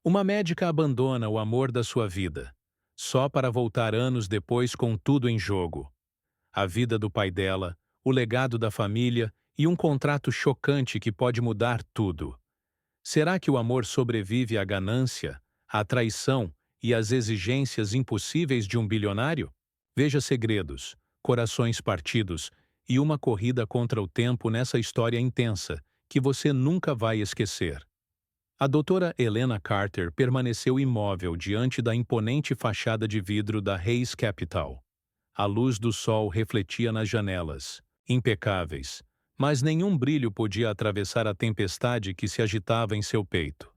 Uma médica abandona o amor da sua vida, só para voltar anos depois com tudo em jogo. A vida do pai dela, o legado da família e um contrato chocante que pode mudar tudo. Será que o amor sobrevive à ganância, à traição e às exigências impossíveis de um bilionário? Veja segredos, corações partidos e uma corrida contra o tempo nessa história intensa que você nunca vai esquecer. A doutora Helena Carter permaneceu imóvel diante da imponente fachada de vidro da Hayes Capital. A luz do sol refletia nas janelas, impecáveis, mas nenhum brilho podia atravessar a tempestade que se agitava em seu peito.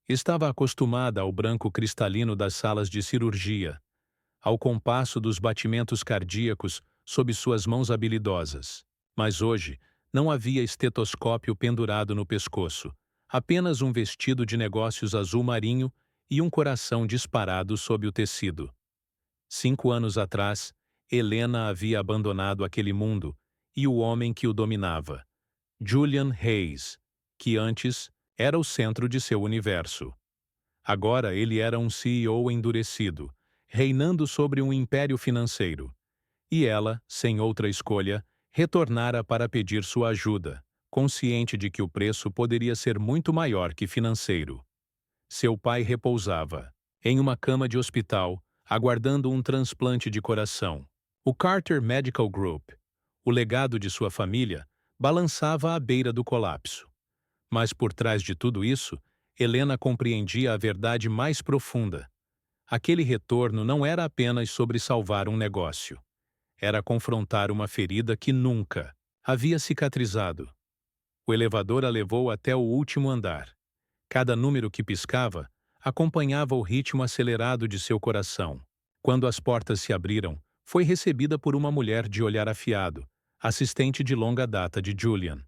Estava acostumada ao branco cristalino das salas de cirurgia, ao compasso dos batimentos cardíacos sob suas mãos habilidosas. Mas hoje não havia estetoscópio pendurado no pescoço, apenas um vestido de negócios azul marinho e um coração disparado sob o tecido. 5 anos atrás, Helena havia abandonado aquele mundo e o homem que o dominava, Julian Hayes, que antes era o centro de seu universo. Agora ele era um CEO endurecido, reinando sobre um império financeiro. E ela, sem outra escolha, retornara para pedir sua ajuda, consciente de que o preço poderia ser muito maior que financeiro. Seu pai repousava, em uma cama de hospital, aguardando um transplante de coração. O Carter Medical Group, o legado de sua família, balançava à beira do colapso. Mas por trás de tudo isso, Helena compreendia a verdade mais profunda. Aquele retorno não era apenas sobre salvar um negócio. Era confrontar uma ferida que nunca havia cicatrizado. O elevador a levou até o último andar. Cada número que piscava acompanhava o ritmo acelerado de seu coração. Quando as portas se abriram, foi recebida por uma mulher de olhar afiado, assistente de longa data de Julian.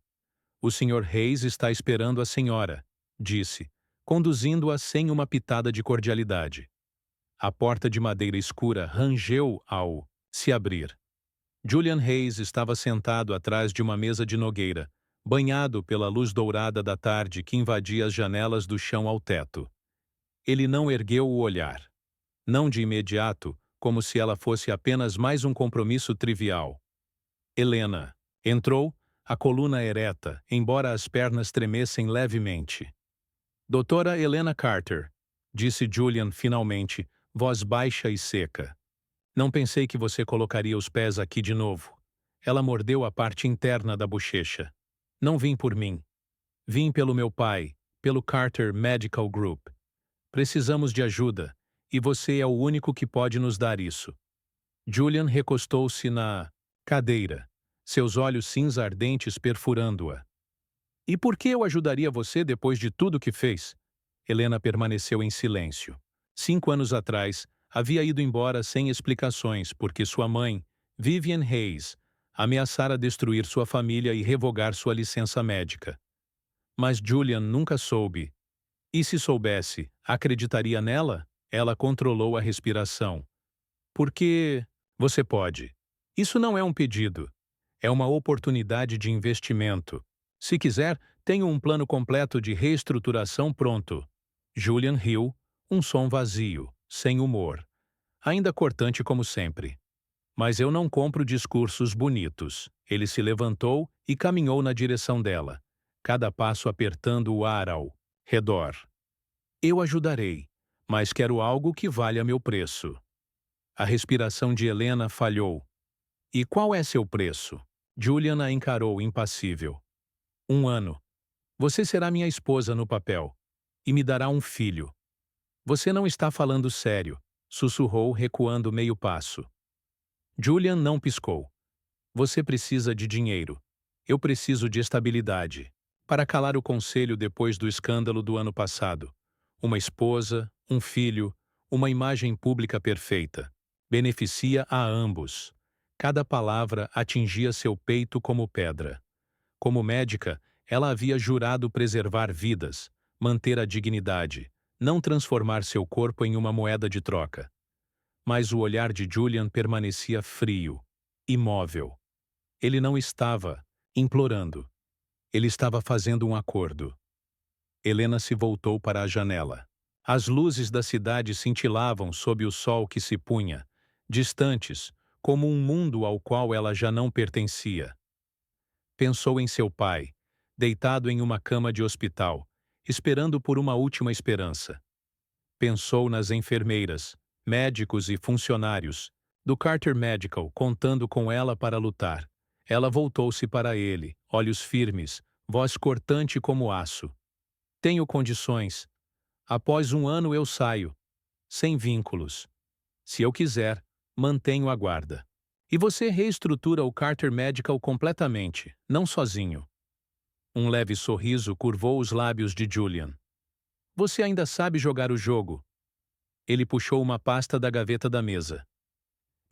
"O Sr. Hayes está esperando a senhora", disse, conduzindo-a sem uma pitada de cordialidade. A porta de madeira escura rangeu ao se abrir. Julian Hayes estava sentado atrás de uma mesa de nogueira, banhado pela luz dourada da tarde que invadia as janelas do chão ao teto. Ele não ergueu o olhar. Não de imediato, como se ela fosse apenas mais um compromisso trivial. Helena entrou, a coluna ereta, embora as pernas tremessem levemente. "Doutora Helena Carter", disse Julian finalmente, voz baixa e seca. "Não pensei que você colocaria os pés aqui de novo." Ela mordeu a parte interna da bochecha. "Não vim por mim. Vim pelo meu pai, pelo Carter Medical Group. Precisamos de ajuda, e você é o único que pode nos dar isso." Julian recostou-se na cadeira, seus olhos cinza ardentes perfurando-a. "E por que eu ajudaria você depois de tudo que fez?" Helena permaneceu em silêncio. 5 anos atrás, havia ido embora sem explicações porque sua mãe, Vivian Hayes, ameaçara destruir sua família e revogar sua licença médica. Mas Julian nunca soube. E se soubesse, acreditaria nela? Ela controlou a respiração. "Porque você pode. Isso não é um pedido. É uma oportunidade de investimento. Se quiser, tenho um plano completo de reestruturação pronto." Julian riu, um som vazio, sem humor. Ainda cortante como sempre. "Mas eu não compro discursos bonitos." Ele se levantou e caminhou na direção dela, cada passo apertando o ar ao redor. "Eu ajudarei, mas quero algo que valha meu preço." A respiração de Helena falhou. "E qual é seu preço?" Julian a encarou impassível. "Um ano. Você será minha esposa no papel. E me dará um filho." "Você não está falando sério", sussurrou, recuando meio passo. Julian não piscou. "Você precisa de dinheiro. Eu preciso de estabilidade." Para calar o conselho depois do escândalo do ano passado. Uma esposa, um filho, uma imagem pública perfeita. Beneficia a ambos. Cada palavra atingia seu peito como pedra. Como médica, ela havia jurado preservar vidas, manter a dignidade, não transformar seu corpo em uma moeda de troca. Mas o olhar de Julian permanecia frio, imóvel. Ele não estava implorando. Ele estava fazendo um acordo. Helena se voltou para a janela. As luzes da cidade cintilavam sob o sol que se punha, distantes, como um mundo ao qual ela já não pertencia. Pensou em seu pai, deitado em uma cama de hospital, esperando por uma última esperança. Pensou nas enfermeiras, médicos e funcionários do Carter Medical contando com ela para lutar. Ela voltou-se para ele, olhos firmes, voz cortante como aço. Tenho condições. Após um ano eu saio. Sem vínculos. Se eu quiser, mantenho a guarda. E você reestrutura o Carter Medical completamente, não sozinho. Um leve sorriso curvou os lábios de Julian. Você ainda sabe jogar o jogo. Ele puxou uma pasta da gaveta da mesa.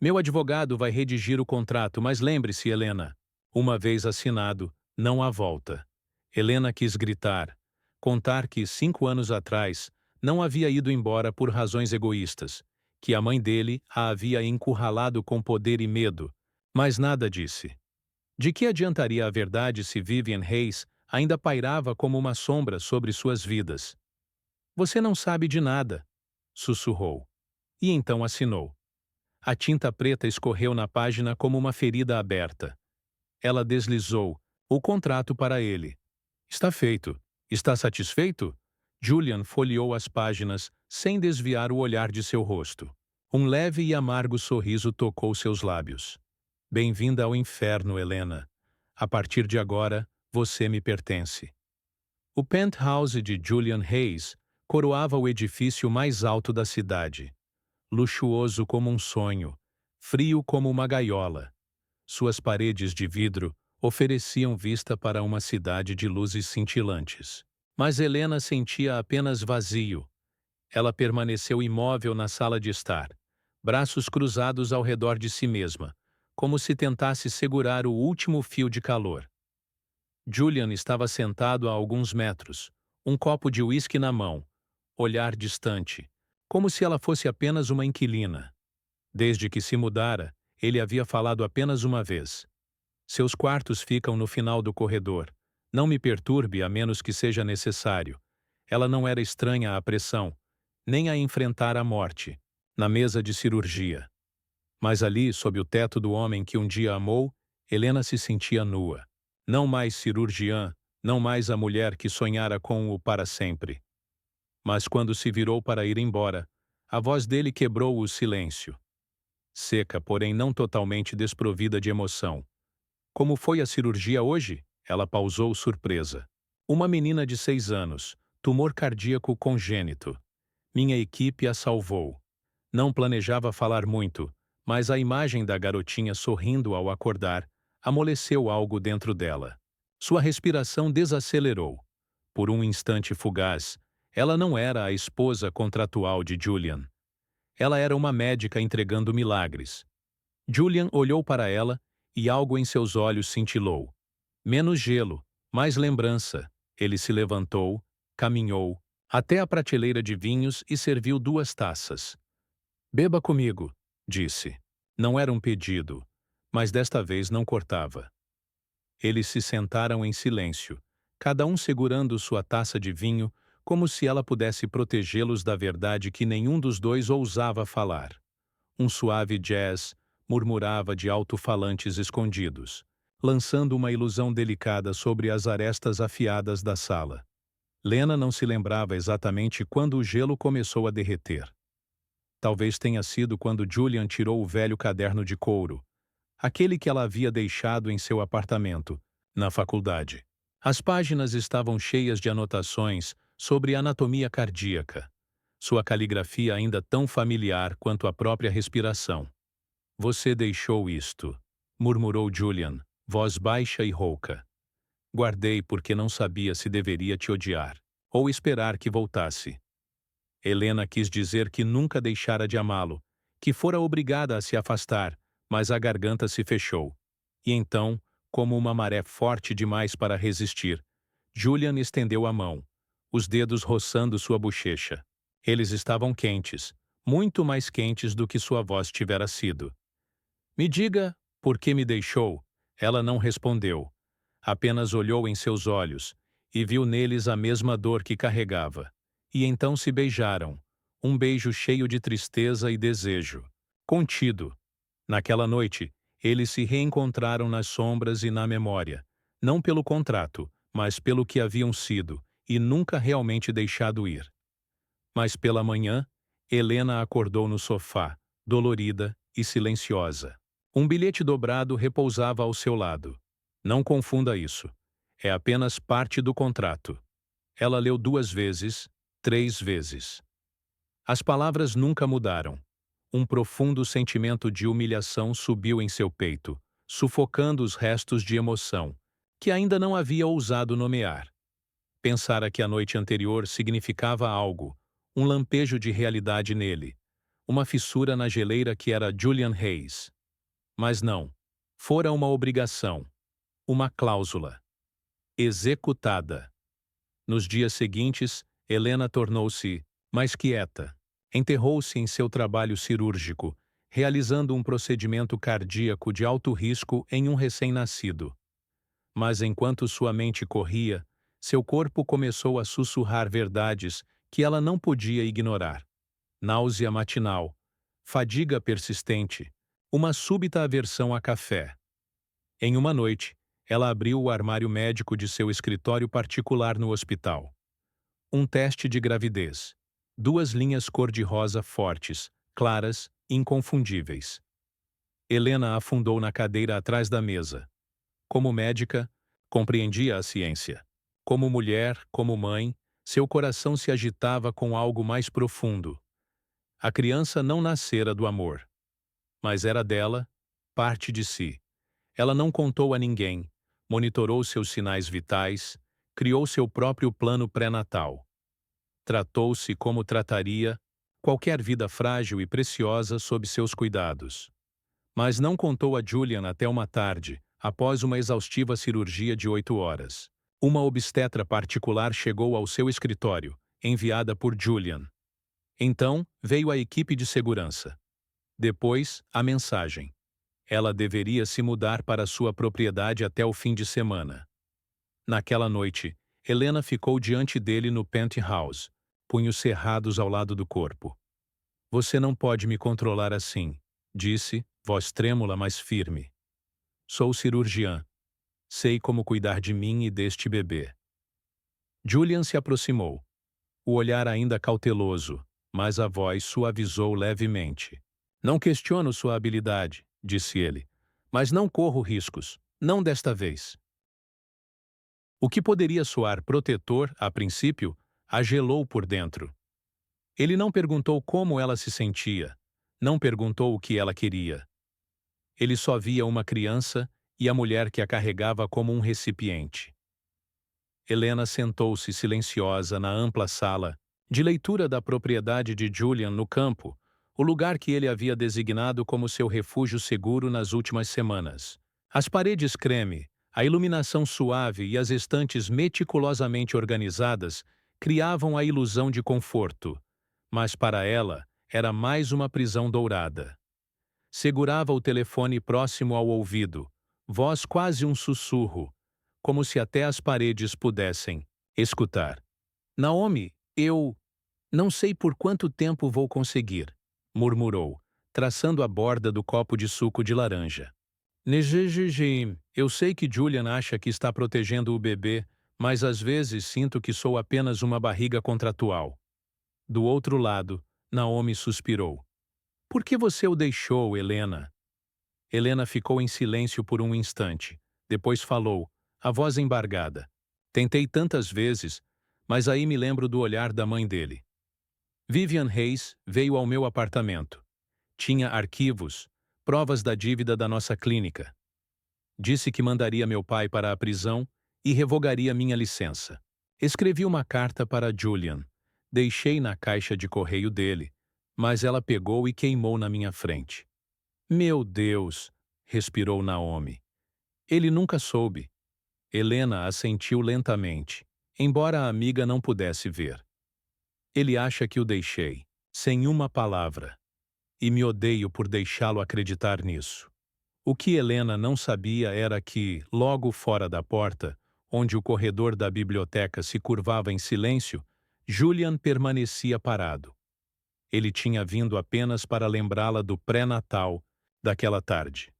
Meu advogado vai redigir o contrato, mas lembre-se, Helena. Uma vez assinado, não há volta. Helena quis gritar, contar que 5 anos atrás não havia ido embora por razões egoístas, que a mãe dele a havia encurralado com poder e medo, mas nada disse. De que adiantaria a verdade se Vivian Hayes ainda pairava como uma sombra sobre suas vidas? Você não sabe de nada, sussurrou. E então assinou. A tinta preta escorreu na página como uma ferida aberta. Ela deslizou o contrato para ele. Está feito. Está satisfeito? Julian folheou as páginas sem desviar o olhar de seu rosto. Um leve e amargo sorriso tocou seus lábios. Bem-vinda ao inferno, Helena. A partir de agora, você me pertence. O penthouse de Julian Hayes coroava o edifício mais alto da cidade. Luxuoso como um sonho, frio como uma gaiola. Suas paredes de vidro ofereciam vista para uma cidade de luzes cintilantes. Mas Helena sentia apenas vazio. Ela permaneceu imóvel na sala de estar, braços cruzados ao redor de si mesma, como se tentasse segurar o último fio de calor. Julian estava sentado a alguns metros, um copo de uísque na mão, olhar distante, como se ela fosse apenas uma inquilina. Desde que se mudara, ele havia falado apenas uma vez. Seus quartos ficam no final do corredor. Não me perturbe a menos que seja necessário. Ela não era estranha à pressão, nem a enfrentar a morte, na mesa de cirurgia. Mas ali, sob o teto do homem que um dia amou, Helena se sentia nua. Não mais cirurgiã, não mais a mulher que sonhara com-o para sempre. Mas quando se virou para ir embora, a voz dele quebrou o silêncio. Seca, porém não totalmente desprovida de emoção. Como foi a cirurgia hoje? Ela pausou surpresa. Uma menina de 6 anos, tumor cardíaco congênito. Minha equipe a salvou. Não planejava falar muito, mas a imagem da garotinha sorrindo ao acordar amoleceu algo dentro dela. Sua respiração desacelerou. Por um instante fugaz, ela não era a esposa contratual de Julian. Ela era uma médica entregando milagres. Julian olhou para ela e algo em seus olhos cintilou. Menos gelo, mais lembrança. Ele se levantou, caminhou até a prateleira de vinhos e serviu 2 taças. Beba comigo, disse. Não era um pedido, mas desta vez não cortava. Eles se sentaram em silêncio, cada um segurando sua taça de vinho, como se ela pudesse protegê-los da verdade que nenhum dos dois ousava falar. Um suave jazz murmurava de alto-falantes escondidos, lançando uma ilusão delicada sobre as arestas afiadas da sala. Lena não se lembrava exatamente quando o gelo começou a derreter. Talvez tenha sido quando Julian tirou o velho caderno de couro, aquele que ela havia deixado em seu apartamento, na faculdade. As páginas estavam cheias de anotações sobre anatomia cardíaca, sua caligrafia ainda tão familiar quanto a própria respiração. Você deixou isto, murmurou Julian, voz baixa e rouca. Guardei porque não sabia se deveria te odiar, ou esperar que voltasse. Helena quis dizer que nunca deixara de amá-lo, que fora obrigada a se afastar, mas a garganta se fechou. E então, como uma maré forte demais para resistir, Julian estendeu a mão, os dedos roçando sua bochecha. Eles estavam quentes, muito mais quentes do que sua voz tivera sido. Me diga, por que me deixou? Ela não respondeu. Apenas olhou em seus olhos e viu neles a mesma dor que carregava. e então se beijaram, um beijo cheio de tristeza e desejo. Contido. Naquela noite, eles se reencontraram nas sombras e na memória, não pelo contrato, mas pelo que haviam sido, e nunca realmente deixado ir. Mas pela manhã, Helena acordou no sofá, dolorida e silenciosa. Um bilhete dobrado repousava ao seu lado. Não confunda isso. É apenas parte do contrato. Ela leu 2 vezes, 3 vezes. As palavras nunca mudaram. Um profundo sentimento de humilhação subiu em seu peito, sufocando os restos de emoção, que ainda não havia ousado nomear. Pensara que a noite anterior significava algo, um lampejo de realidade nele, uma fissura na geleira que era Julian Hayes. Mas não. Fora uma obrigação, uma cláusula. Executada. Nos dias seguintes, Helena tornou-se mais quieta. Enterrou-se em seu trabalho cirúrgico, realizando um procedimento cardíaco de alto risco em um recém-nascido. Mas enquanto sua mente corria, seu corpo começou a sussurrar verdades que ela não podia ignorar. Náusea matinal, fadiga persistente, uma súbita aversão a café. Em uma noite, ela abriu o armário médico de seu escritório particular no hospital. Um teste de gravidez. 2 linhas cor-de-rosa fortes, claras, inconfundíveis. Helena afundou na cadeira atrás da mesa. Como médica, compreendia a ciência. Como mulher, como mãe, seu coração se agitava com algo mais profundo. A criança não nascera do amor. Mas era dela, parte de si. Ela não contou a ninguém, monitorou seus sinais vitais, criou seu próprio plano pré-natal. Tratou-se como trataria qualquer vida frágil e preciosa sob seus cuidados. Mas não contou a Julian até uma tarde, após uma exaustiva cirurgia de 8 horas. Uma obstetra particular chegou ao seu escritório, enviada por Julian. Então, veio a equipe de segurança. Depois, a mensagem. Ela deveria se mudar para sua propriedade até o fim de semana. Naquela noite, Helena ficou diante dele no penthouse, punhos cerrados ao lado do corpo. Você não pode me controlar assim, disse, voz trêmula mas firme. Sou cirurgiã. Sei como cuidar de mim e deste bebê. Julian se aproximou. O olhar ainda cauteloso, mas a voz suavizou levemente. Não questiono sua habilidade, disse ele, mas não corro riscos, não desta vez. O que poderia soar protetor, a princípio, a gelou por dentro. Ele não perguntou como ela se sentia, não perguntou o que ela queria. Ele só via uma criança e a mulher que a carregava como um recipiente. Helena sentou-se silenciosa na ampla sala, de leitura da propriedade de Julian no campo, o lugar que ele havia designado como seu refúgio seguro nas últimas semanas. As paredes creme, a iluminação suave e as estantes meticulosamente organizadas criavam a ilusão de conforto, mas para ela era mais uma prisão dourada. Segurava o telefone próximo ao ouvido, voz quase um sussurro, como se até as paredes pudessem escutar. Naomi, eu não sei por quanto tempo vou conseguir, murmurou, traçando a borda do copo de suco de laranja. Nejejejim, eu sei que Julian acha que está protegendo o bebê, mas às vezes sinto que sou apenas uma barriga contratual. Do outro lado, Naomi suspirou. Por que você o deixou, Helena? Helena ficou em silêncio por um instante. Depois falou, a voz embargada. Tentei tantas vezes, mas aí me lembro do olhar da mãe dele. Vivian Hayes veio ao meu apartamento. Tinha arquivos, provas da dívida da nossa clínica. Disse que mandaria meu pai para a prisão e revogaria minha licença. Escrevi uma carta para Julian. Deixei na caixa de correio dele, mas ela pegou e queimou na minha frente. Meu Deus, respirou Naomi. Ele nunca soube. Helena assentiu lentamente, embora a amiga não pudesse ver. Ele acha que o deixei, sem uma palavra. E me odeio por deixá-lo acreditar nisso. O que Helena não sabia era que, logo fora da porta, onde o corredor da biblioteca se curvava em silêncio, Julian permanecia parado. Ele tinha vindo apenas para lembrá-la do pré-natal daquela tarde.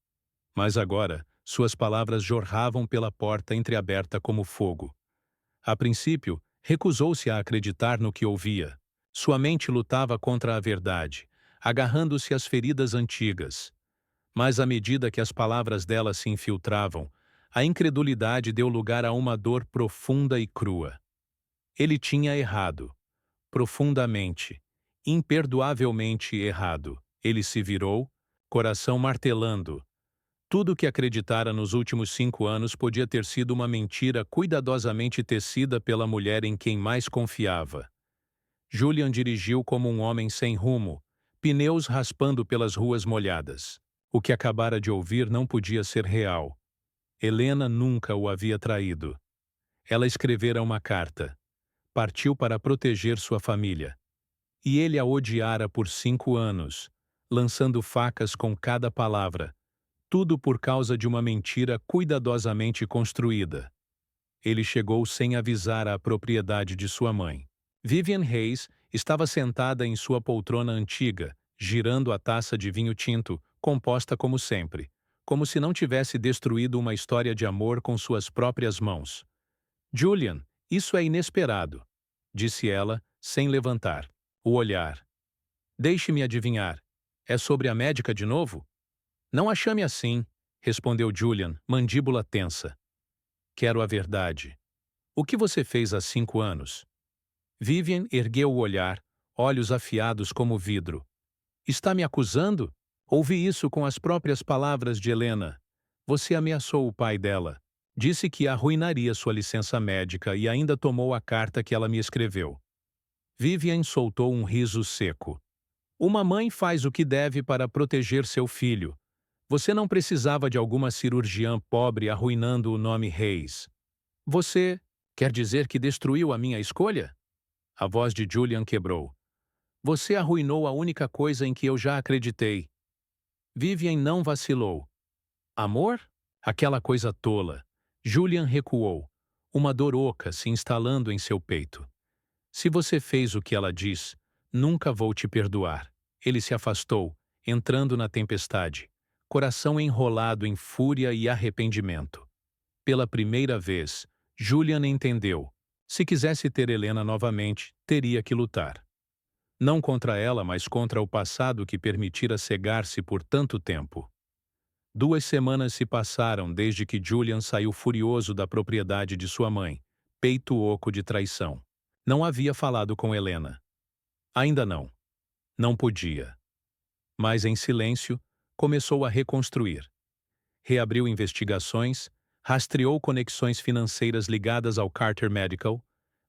Mas agora, suas palavras jorravam pela porta entreaberta como fogo. A princípio, recusou-se a acreditar no que ouvia. Sua mente lutava contra a verdade, agarrando-se às feridas antigas. Mas à medida que as palavras dela se infiltravam, a incredulidade deu lugar a uma dor profunda e crua. Ele tinha errado. Profundamente, imperdoavelmente errado. Ele se virou, coração martelando. Tudo o que acreditara nos últimos 5 anos podia ter sido uma mentira cuidadosamente tecida pela mulher em quem mais confiava. Julian dirigiu como um homem sem rumo, pneus raspando pelas ruas molhadas. O que acabara de ouvir não podia ser real. Helena nunca o havia traído. Ela escrevera uma carta. Partiu para proteger sua família. E ele a odiara por 5 anos, lançando facas com cada palavra. Tudo por causa de uma mentira cuidadosamente construída. Ele chegou sem avisar a propriedade de sua mãe. Vivian Hayes estava sentada em sua poltrona antiga, girando a taça de vinho tinto, composta como sempre, como se não tivesse destruído uma história de amor com suas próprias mãos. Julian, isso é inesperado, disse ela, sem levantar o olhar. Deixe-me adivinhar. É sobre a médica de novo? Não a chame assim, respondeu Julian, mandíbula tensa. Quero a verdade. O que você fez há 5 anos? Vivian ergueu o olhar, olhos afiados como vidro. Está me acusando? Ouvi isso com as próprias palavras de Helena. Você ameaçou o pai dela. Disse que arruinaria sua licença médica e ainda tomou a carta que ela me escreveu. Vivian soltou um riso seco. Uma mãe faz o que deve para proteger seu filho. Você não precisava de alguma cirurgiã pobre arruinando o nome Reis. Você quer dizer que destruiu a minha escolha? A voz de Julian quebrou. Você arruinou a única coisa em que eu já acreditei. Vivian não vacilou. Amor? Aquela coisa tola. Julian recuou, uma dor oca se instalando em seu peito. Se você fez o que ela diz, nunca vou te perdoar. Ele se afastou, entrando na tempestade, coração enrolado em fúria e arrependimento. Pela primeira vez, Julian entendeu. Se quisesse ter Helena novamente, teria que lutar. Não contra ela, mas contra o passado que permitira cegar-se por tanto tempo. 2 semanas se passaram desde que Julian saiu furioso da propriedade de sua mãe, peito oco de traição. Não havia falado com Helena. Ainda não. Não podia. Mas, em silêncio, começou a reconstruir. Reabriu investigações, rastreou conexões financeiras ligadas ao Carter Medical,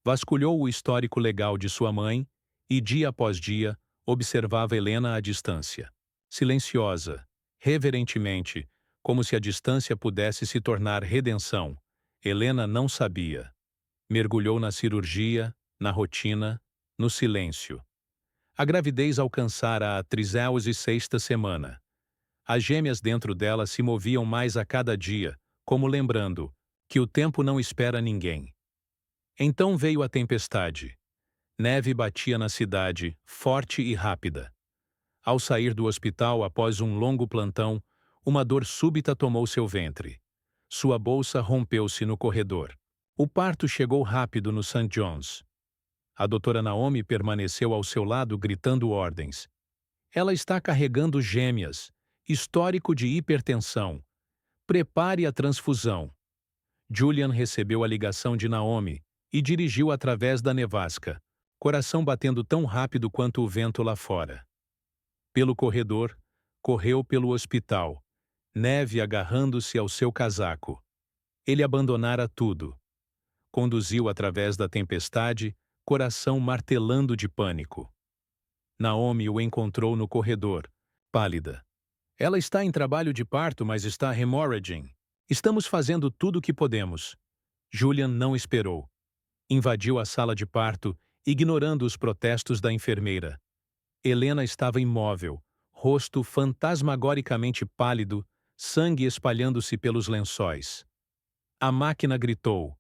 vasculhou o histórico legal de sua mãe e, dia após dia, observava Helena à distância. Silenciosa, reverentemente, como se a distância pudesse se tornar redenção. Helena não sabia. Mergulhou na cirurgia, na rotina, no silêncio. A gravidez alcançara a 36ª semana. As gêmeas dentro dela se moviam mais a cada dia, como lembrando que o tempo não espera ninguém. Então veio a tempestade. Neve batia na cidade, forte e rápida. Ao sair do hospital após um longo plantão, uma dor súbita tomou seu ventre. Sua bolsa rompeu-se no corredor. O parto chegou rápido no St. John's. A doutora Naomi permaneceu ao seu lado gritando ordens. Ela está carregando gêmeas. Histórico de hipertensão. Prepare a transfusão. Julian recebeu a ligação de Naomi e dirigiu através da nevasca, coração batendo tão rápido quanto o vento lá fora. Pelo corredor, correu pelo hospital, neve agarrando-se ao seu casaco. Ele abandonara tudo. Conduziu através da tempestade, coração martelando de pânico. Naomi o encontrou no corredor, pálida. Ela está em trabalho de parto, mas está hemorrhaging. Estamos fazendo tudo o que podemos. Julian não esperou. Invadiu a sala de parto, ignorando os protestos da enfermeira. Helena estava imóvel, rosto fantasmagoricamente pálido, sangue espalhando-se pelos lençóis. A máquina gritou.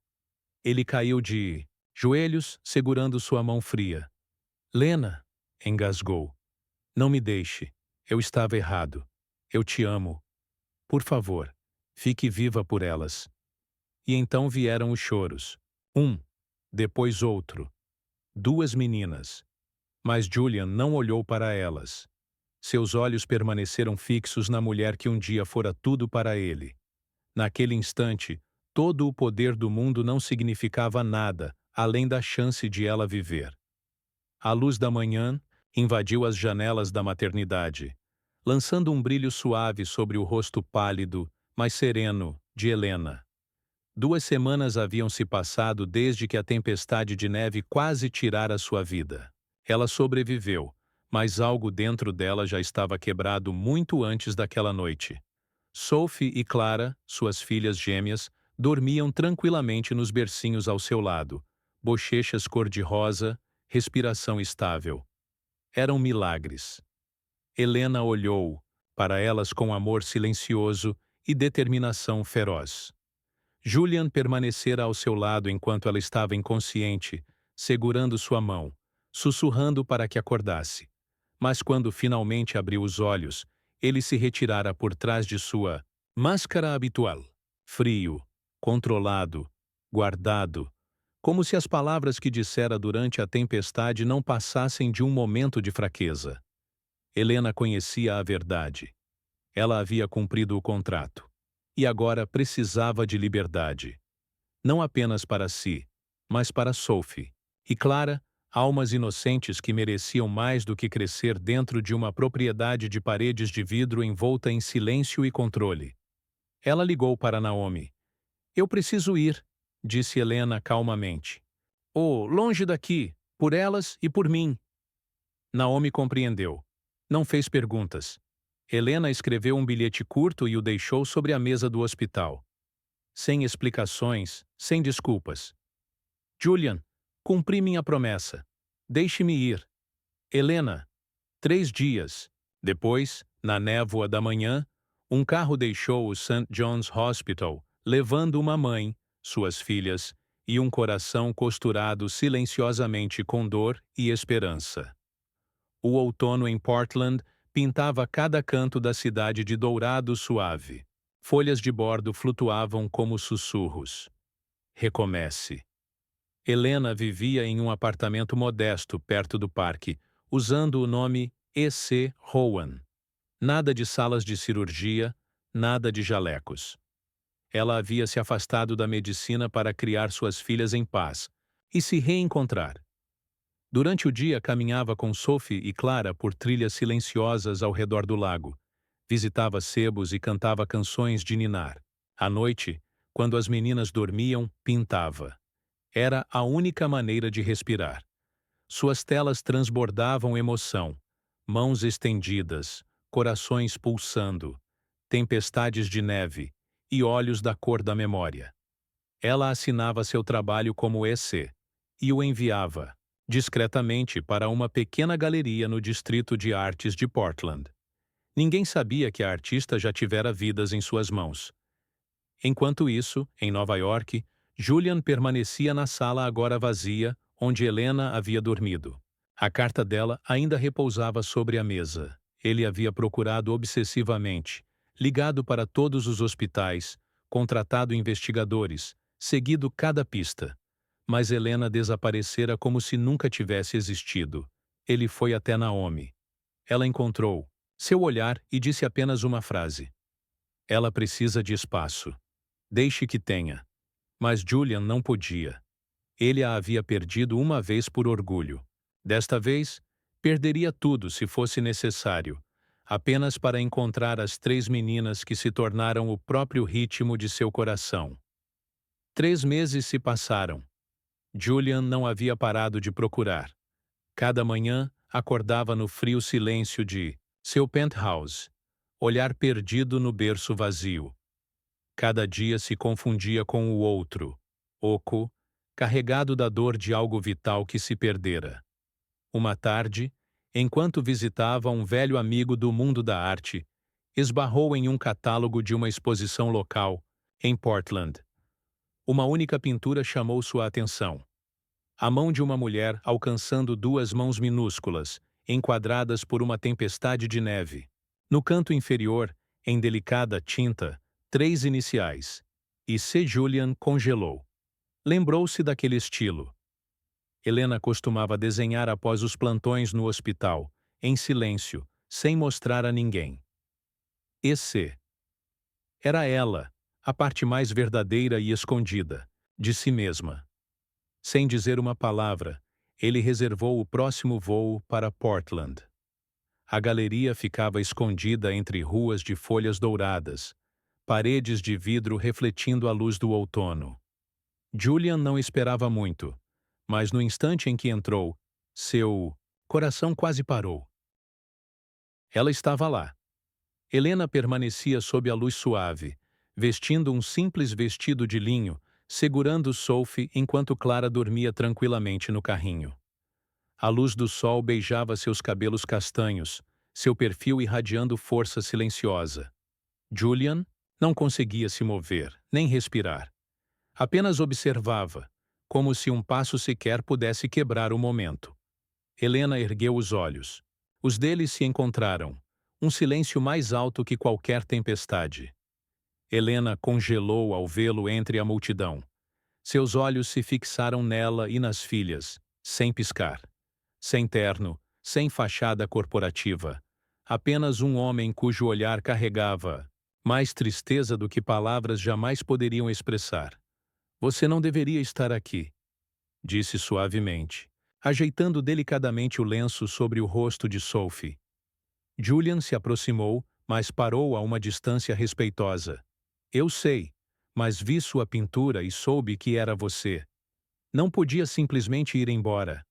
Ele caiu de joelhos segurando sua mão fria. Lena, engasgou. Não me deixe. Eu estava errado. Eu te amo. Por favor, fique viva por elas. E então vieram os choros. Um, depois outro. Duas meninas. Mas Julian não olhou para elas. Seus olhos permaneceram fixos na mulher que um dia fora tudo para ele. Naquele instante, todo o poder do mundo não significava nada, além da chance de ela viver. A luz da manhã invadiu as janelas da maternidade, lançando um brilho suave sobre o rosto pálido, mas sereno, de Helena. 2 semanas haviam se passado desde que a tempestade de neve quase tirara sua vida. Ela sobreviveu, mas algo dentro dela já estava quebrado muito antes daquela noite. Sophie e Clara, suas filhas gêmeas, dormiam tranquilamente nos bercinhos ao seu lado, bochechas cor-de-rosa, respiração estável. Eram milagres. Helena olhou para elas com amor silencioso e determinação feroz. Julian permanecera ao seu lado enquanto ela estava inconsciente, segurando sua mão, sussurrando para que acordasse. Mas quando finalmente abriu os olhos, ele se retirara por trás de sua máscara habitual. Frio, controlado, guardado, como se as palavras que dissera durante a tempestade não passassem de um momento de fraqueza. Helena conhecia a verdade. Ela havia cumprido o contrato. E agora precisava de liberdade. Não apenas para si, mas para Sophie e Clara, almas inocentes que mereciam mais do que crescer dentro de uma propriedade de paredes de vidro envolta em silêncio e controle. Ela ligou para Naomi. Eu preciso ir, disse Helena calmamente. Oh, longe daqui, por elas e por mim. Naomi compreendeu. Não fez perguntas. Helena escreveu um bilhete curto e o deixou sobre a mesa do hospital. Sem explicações, sem desculpas. Julian, cumpri minha promessa. Deixe-me ir. Helena. 3 dias. Depois, na névoa da manhã, um carro deixou o St. John's Hospital, levando uma mãe, suas filhas, e um coração costurado silenciosamente com dor e esperança. O outono em Portland pintava cada canto da cidade de dourado suave. Folhas de bordo flutuavam como sussurros. Recomece. Helena vivia em um apartamento modesto perto do parque, usando o nome E.C. Rowan. Nada de salas de cirurgia, nada de jalecos. Ela havia se afastado da medicina para criar suas filhas em paz e se reencontrar. Durante o dia caminhava com Sophie e Clara por trilhas silenciosas ao redor do lago. Visitava sebos e cantava canções de ninar. À noite, quando as meninas dormiam, pintava. Era a única maneira de respirar. Suas telas transbordavam emoção. Mãos estendidas, corações pulsando, tempestades de neve e olhos da cor da memória. Ela assinava seu trabalho como EC e o enviava, discretamente, para uma pequena galeria no Distrito de Artes de Portland. Ninguém sabia que a artista já tivera vidas em suas mãos. Enquanto isso, em Nova York, Julian permanecia na sala agora vazia, onde Helena havia dormido. A carta dela ainda repousava sobre a mesa. Ele havia procurado obsessivamente, ligado para todos os hospitais, contratado investigadores, seguido cada pista. Mas Helena desaparecera como se nunca tivesse existido. Ele foi até Naomi. Ela encontrou seu olhar e disse apenas uma frase. Ela precisa de espaço. Deixe que tenha. Mas Julian não podia. Ele a havia perdido uma vez por orgulho. Desta vez, perderia tudo se fosse necessário, apenas para encontrar as 3 meninas que se tornaram o próprio ritmo de seu coração. 3 meses se passaram. Julian não havia parado de procurar. Cada manhã, acordava no frio silêncio de seu penthouse, olhar perdido no berço vazio. Cada dia se confundia com o outro, oco, carregado da dor de algo vital que se perdera. Uma tarde, enquanto visitava um velho amigo do mundo da arte, esbarrou em um catálogo de uma exposição local, em Portland. Uma única pintura chamou sua atenção. A mão de uma mulher alcançando duas mãos minúsculas, enquadradas por uma tempestade de neve. No canto inferior, em delicada tinta, 3 iniciais. E C. Julian congelou. Lembrou-se daquele estilo. Helena costumava desenhar após os plantões no hospital, em silêncio, sem mostrar a ninguém. E.C. Era ela, a parte mais verdadeira e escondida, de si mesma. Sem dizer uma palavra, ele reservou o próximo voo para Portland. A galeria ficava escondida entre ruas de folhas douradas, paredes de vidro refletindo a luz do outono. Julian não esperava muito, mas no instante em que entrou, seu coração quase parou. Ela estava lá. Helena permanecia sob a luz suave, vestindo um simples vestido de linho, segurando Sophie enquanto Clara dormia tranquilamente no carrinho. A luz do sol beijava seus cabelos castanhos, seu perfil irradiando força silenciosa. Julian não conseguia se mover, nem respirar. Apenas observava, como se um passo sequer pudesse quebrar o momento. Helena ergueu os olhos. Os deles se encontraram. Um silêncio mais alto que qualquer tempestade. Helena congelou ao vê-lo entre a multidão. Seus olhos se fixaram nela e nas filhas, sem piscar. Sem terno, sem fachada corporativa. Apenas um homem cujo olhar carregava mais tristeza do que palavras jamais poderiam expressar. Você não deveria estar aqui, disse suavemente, ajeitando delicadamente o lenço sobre o rosto de Sophie. Julian se aproximou, mas parou a uma distância respeitosa. Eu sei, mas vi sua pintura e soube que era você. Não podia simplesmente ir embora.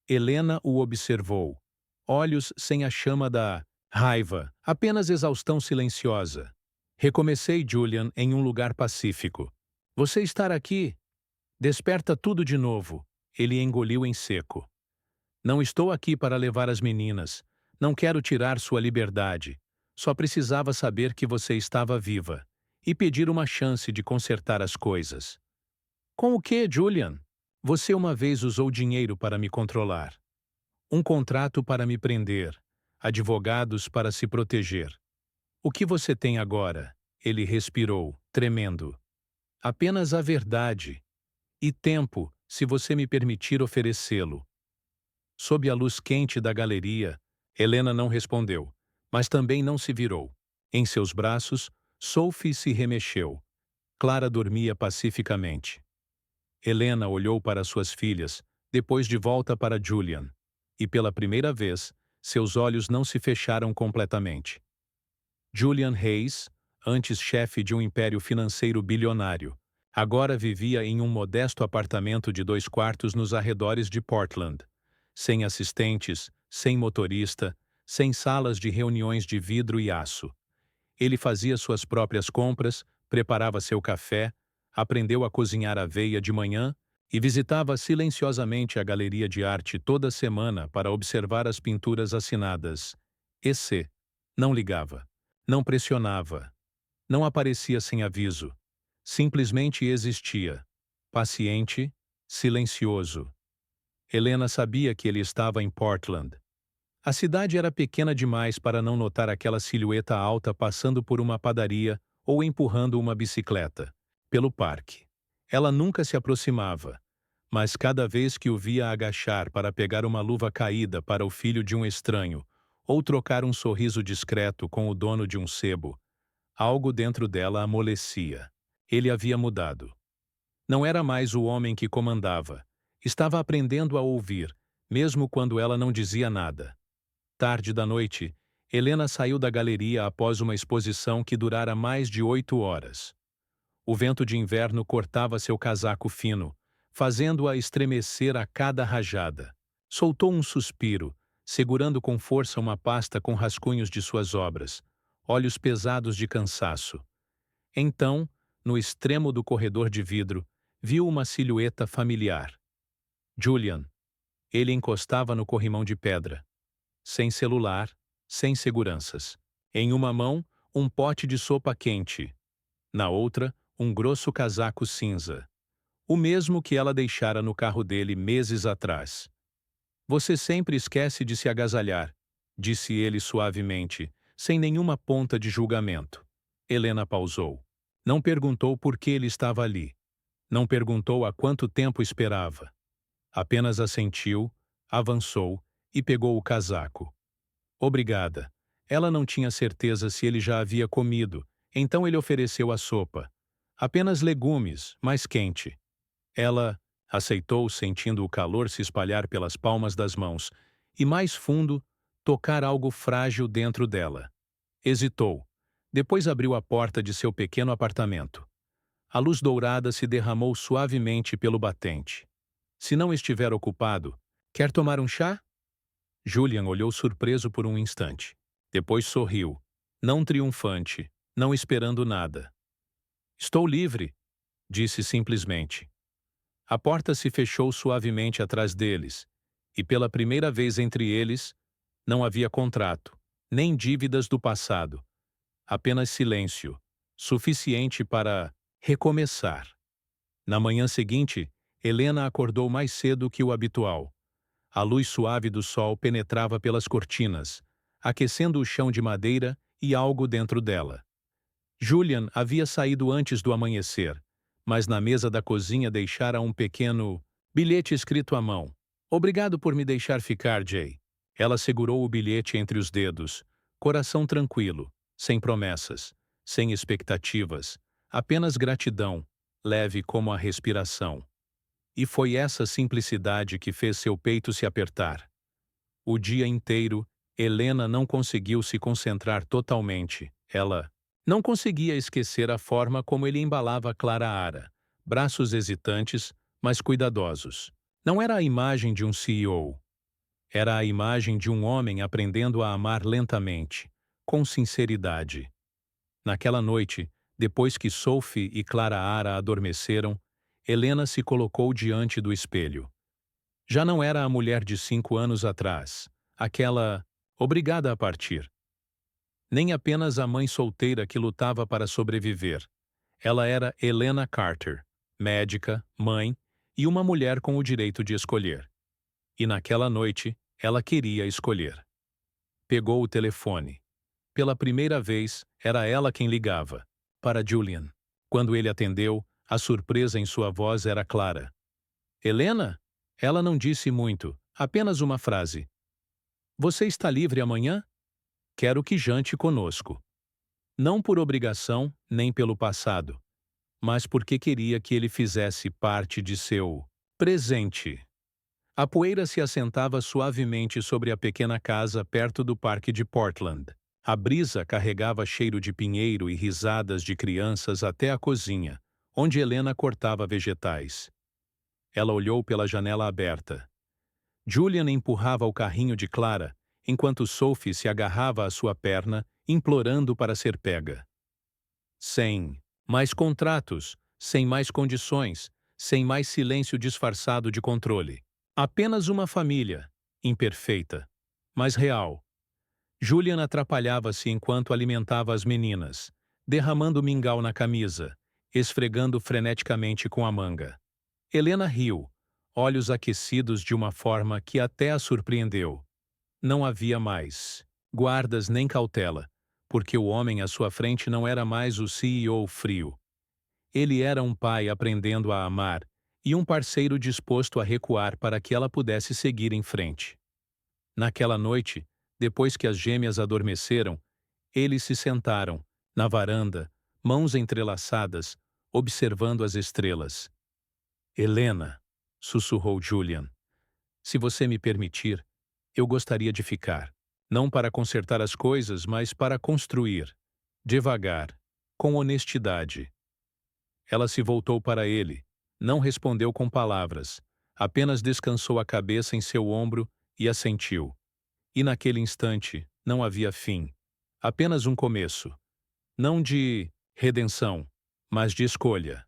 Helena o observou. Olhos sem a chama da raiva, apenas exaustão silenciosa. Recomecei, Julian, em um lugar pacífico. Você estar aqui desperta tudo de novo. Ele engoliu em seco. Não estou aqui para levar as meninas. Não quero tirar sua liberdade. Só precisava saber que você estava viva e pedir uma chance de consertar as coisas. Com o que, Julian? Você uma vez usou dinheiro para me controlar. Um contrato para me prender. Advogados para se proteger. O que você tem agora? Ele respirou, tremendo. Apenas a verdade. E tempo, se você me permitir oferecê-lo. Sob a luz quente da galeria, Helena não respondeu, mas também não se virou. Em seus braços, Sophie se remexeu. Clara dormia pacificamente. Helena olhou para suas filhas, depois de volta para Julian. E pela primeira vez, seus olhos não se fecharam completamente. Julian Hayes, antes chefe de um império financeiro bilionário, agora vivia em um modesto apartamento de 2 quartos nos arredores de Portland. Sem assistentes, sem motorista, sem salas de reuniões de vidro e aço. Ele fazia suas próprias compras, preparava seu café, aprendeu a cozinhar aveia de manhã e visitava silenciosamente a galeria de arte toda semana para observar as pinturas assinadas. E.C. Não ligava. Não pressionava. Não aparecia sem aviso. Simplesmente existia. Paciente, silencioso. Helena sabia que ele estava em Portland. A cidade era pequena demais para não notar aquela silhueta alta passando por uma padaria ou empurrando uma bicicleta, pelo parque. Ela nunca se aproximava, mas cada vez que o via agachar para pegar uma luva caída para o filho de um estranho, ou trocar um sorriso discreto com o dono de um sebo, algo dentro dela amolecia. Ele havia mudado. Não era mais o homem que comandava. Estava aprendendo a ouvir, mesmo quando ela não dizia nada. Tarde da noite, Helena saiu da galeria após uma exposição que durara mais de 8 horas. O vento de inverno cortava seu casaco fino, fazendo-a estremecer a cada rajada. Soltou um suspiro, segurando com força uma pasta com rascunhos de suas obras, olhos pesados de cansaço. Então, no extremo do corredor de vidro, viu uma silhueta familiar. Julian. Ele encostava no corrimão de pedra. Sem celular, sem seguranças. Em uma mão, um pote de sopa quente. Na outra, um grosso casaco cinza. o mesmo que ela deixara no carro dele meses atrás. Você sempre esquece de se agasalhar, disse ele suavemente, sem nenhuma ponta de julgamento. Helena pausou. Não perguntou por que ele estava ali. Não perguntou há quanto tempo esperava. Apenas assentiu, avançou e pegou o casaco. Obrigada. Ela não tinha certeza se ele já havia comido, então ele ofereceu a sopa. Apenas legumes, mais quente. Ela aceitou, sentindo o calor se espalhar pelas palmas das mãos, e mais fundo, tocar algo frágil dentro dela. Hesitou. Depois abriu a porta de seu pequeno apartamento. A luz dourada se derramou suavemente pelo batente. Se não estiver ocupado, quer tomar um chá? Julian olhou surpreso por um instante. Depois sorriu, não triunfante, não esperando nada. Estou livre, disse simplesmente. A porta se fechou suavemente atrás deles, e pela primeira vez entre eles, não havia contrato, nem dívidas do passado. Apenas silêncio, suficiente para recomeçar. Na manhã seguinte, Helena acordou mais cedo que o habitual. A luz suave do sol penetrava pelas cortinas, aquecendo o chão de madeira e algo dentro dela. Julian havia saído antes do amanhecer, mas na mesa da cozinha deixara um pequeno bilhete escrito à mão. Obrigado por me deixar ficar, Jay. Ela segurou o bilhete entre os dedos, coração tranquilo, sem promessas, sem expectativas, apenas gratidão, leve como a respiração. E foi essa simplicidade que fez seu peito se apertar. O dia inteiro, Helena não conseguiu se concentrar totalmente. Ela não conseguia esquecer a forma como ele embalava Clara Ara, braços hesitantes, mas cuidadosos. Não era a imagem de um CEO. Era a imagem de um homem aprendendo a amar lentamente, com sinceridade. Naquela noite, depois que Sophie e Clara Ara adormeceram, Helena se colocou diante do espelho. Já não era a mulher de 5 anos atrás, aquela obrigada a partir. Nem apenas a mãe solteira que lutava para sobreviver. Ela era Helena Carter, médica, mãe e uma mulher com o direito de escolher. E naquela noite, ela queria escolher. Pegou o telefone. Pela primeira vez, era ela quem ligava, para Julian. Quando ele atendeu, a surpresa em sua voz era clara. Helena? Ela não disse muito, apenas uma frase. Você está livre amanhã? Quero que jante conosco. Não por obrigação, nem pelo passado, mas porque queria que ele fizesse parte de seu presente. A poeira se assentava suavemente sobre a pequena casa perto do parque de Portland. A brisa carregava cheiro de pinheiro e risadas de crianças até a cozinha, onde Helena cortava vegetais. Ela olhou pela janela aberta. Julian empurrava o carrinho de Clara, enquanto Sophie se agarrava à sua perna, implorando para ser pega. Sem mais contratos, sem mais condições, sem mais silêncio disfarçado de controle. Apenas uma família, imperfeita, mas real. Julian atrapalhava-se enquanto alimentava as meninas, derramando mingau na camisa, esfregando freneticamente com a manga. Helena riu, olhos aquecidos de uma forma que até a surpreendeu. Não havia mais guardas nem cautela, porque o homem à sua frente não era mais o CEO frio. Ele era um pai aprendendo a amar e um parceiro disposto a recuar para que ela pudesse seguir em frente. Naquela noite, depois que as gêmeas adormeceram, eles se sentaram, na varanda, mãos entrelaçadas, observando as estrelas. Helena, sussurrou Julian, se você me permitir, eu gostaria de ficar. Não para consertar as coisas, mas para construir. Devagar, com honestidade. Ela se voltou para ele, não respondeu com palavras, apenas descansou a cabeça em seu ombro e assentiu. E naquele instante, não havia fim. Apenas um começo. Não de redenção, mas de escolha.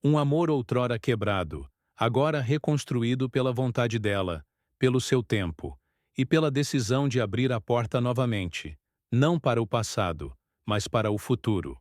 Um amor outrora quebrado, agora reconstruído pela vontade dela, pelo seu tempo, e pela decisão de abrir a porta novamente, não para o passado, mas para o futuro.